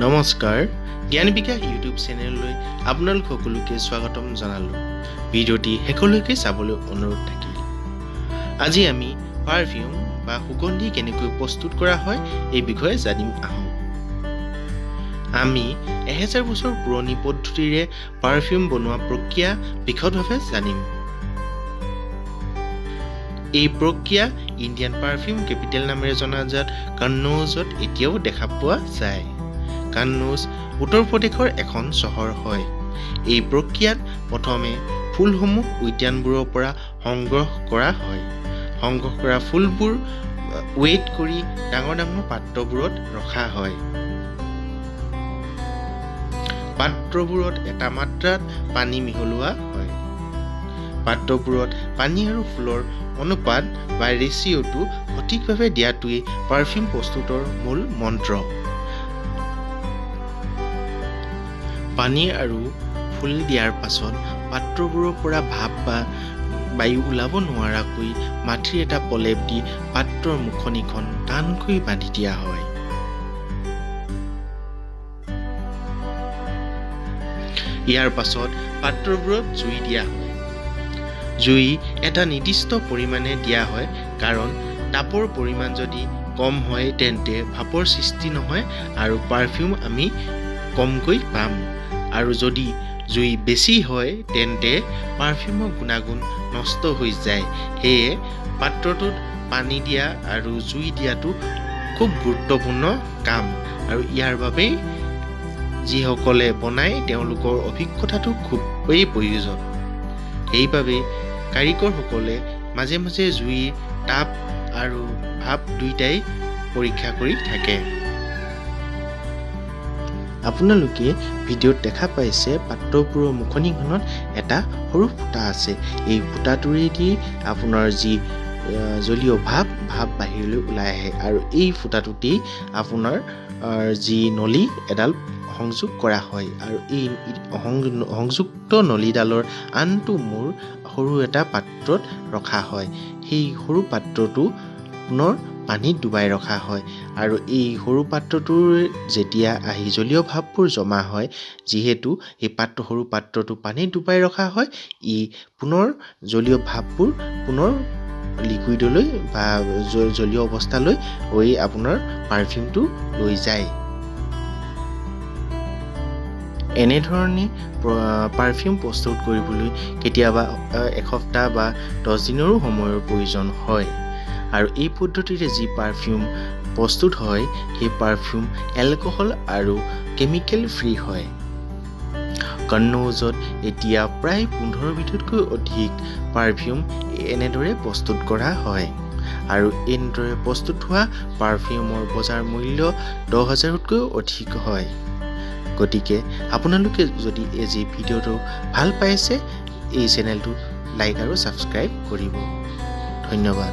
নমস্কাৰ জ্ঞান বিকাশ ইউটিউব চেনেললৈ আপোনালোক সকলোকে স্বাগতম জনালোঁ। ভিডিঅ'টি শেষলৈকে চাবলৈ অনুৰোধ থাকিল। আজি আমি পাৰফিউম বা সুগন্ধি কেনেকৈ প্ৰস্তুত কৰা হয় এই বিষয়ে জানিম আহক। আমি 1000 বছৰ পুৰণি পদ্ধতিৰে পাৰফিউম বনোৱা প্ৰক্ৰিয়া বিশদভাৱে জানিম। এই প্ৰক্ৰিয়া ইণ্ডিয়ান পাৰফিউম কেপিটেল নামেৰে জনাজাত কন্নৌজত এতিয়াও দেখা পোৱা যায়। কন্নৌজ উত্তৰ প্ৰদেশৰ এখন চহৰ হয়। এই প্ৰক্ৰিয়াত প্ৰথমে ফুলসমূহ উদ্যানবোৰৰ পৰা সংগ্ৰহ কৰা হয়। সংগ্ৰহ কৰা ফুলবোৰ ৱেইট কৰি ডাঙৰ ডাঙৰ পাত্ৰবোৰত ৰখা হয়। পাত্ৰবোৰত এটা মাত্ৰাত পানী মিহলোৱা হয়। পাত্ৰবোৰত পানী আৰু ফুলৰ অনুপাত বা ৰেচিঅ'টো সঠিকভাৱে দিয়াটোৱেই পাৰফিউম প্ৰস্তুতৰ মূল মন্ত্ৰ। পানী আৰু ফুল দিয়াৰ পাছত পাত্ৰবোৰৰ পৰা ভাপ বা বায়ু ওলাব নোৱাৰাকৈ মাটিৰ এটা প্ৰলেপ দি পাত্ৰৰ মুখনিখন টানকৈ বান্ধি দিয়া হয়। ইয়াৰ পাছত পাত্ৰবোৰত জুই দিয়া হয়। জুই এটা নিৰ্দিষ্ট পৰিমাণে দিয়া হয়, কাৰণ তাপৰ পৰিমাণ যদি কম হয় তেন্তে ভাপৰ সৃষ্টি নহয় আৰু পাৰফিউম আমি কমকৈ পাম, আৰু যদি জুই বেছি হয় তেন্তে পাৰফিউমৰ গুণাগুণ নষ্ট হৈ যায়। সেয়ে পাত্ৰটোত পানী দিয়া আৰু জুই দিয়াটো খুব গুৰুত্বপূৰ্ণ কাম, আৰু ইয়াৰ বাবেই যিসকলে বনায় তেওঁলোকৰ অভিজ্ঞতাটো খুবেই প্ৰয়োজন। সেইবাবে কাৰিকৰসকলে মাজে মাজে জুইৰ তাপ আৰু ভাপ দুয়োটাই পৰীক্ষা কৰি থাকে। আপোনালোকে ভিডিঅ'ত দেখা পাইছে পাত্ৰবোৰৰ মুখনিখনত এটা সৰু ফুটা আছে। এই ফুটাটোৰেদি আপোনাৰ যি জলীয় ভাপ বাহিৰলৈ ওলাই আহে, আৰু এই ফুটাটোতেই আপোনাৰ যি নলী এডাল সংযোগ কৰা হয়, আৰু এই সংযুক্ত নলীডালৰ আনটো মূৰ সৰু এটা পাত্ৰত ৰখা হয়। সেই সৰু পাত্ৰটো পুনৰ পানীত ডুবাই ৰখা হয়, আৰু এই সৰু পাত্ৰটোৰ যেতিয়া আহি জলীয় ভাপবোৰ জমা হয়, যিহেতু এই সৰু পাত্ৰটো পানীত ডুবাই ৰখা হয়, ই পুনৰ জলীয় ভাপবোৰ পুনৰ লিকুইডলৈ বা জলীয় অৱস্থালৈ আপোনাৰ পাৰফিউমটো লৈ যায়। এনেধৰণে পাৰফিউম প্ৰস্তুত কৰিবলৈ কেতিয়াবা এসপ্তাহ বা 10 দিনৰো সময়ৰ প্ৰয়োজন হয়, আৰু এই পদ্ধতিৰে যি পাৰফিউম প্ৰস্তুত হয় সেই পাৰফিউম এলকহল আৰু কেমিকেল ফ্ৰী হয়। কন্নৌজত এতিয়া প্ৰায় 15 বিধতকৈ অধিক পাৰফিউম এনেদৰে প্ৰস্তুত কৰা হয়, আৰু এনেদৰে প্ৰস্তুত হোৱা পাৰফিউমৰ বজাৰ মূল্য 10,000তকৈ অধিক হয়। গতিকে আপোনালোকে যদি এই ভিডিঅ'টো ভাল পাইছে, এই চেনেলটো লাইক আৰু ছাবস্ক্ৰাইব কৰিব। ধন্যবাদ।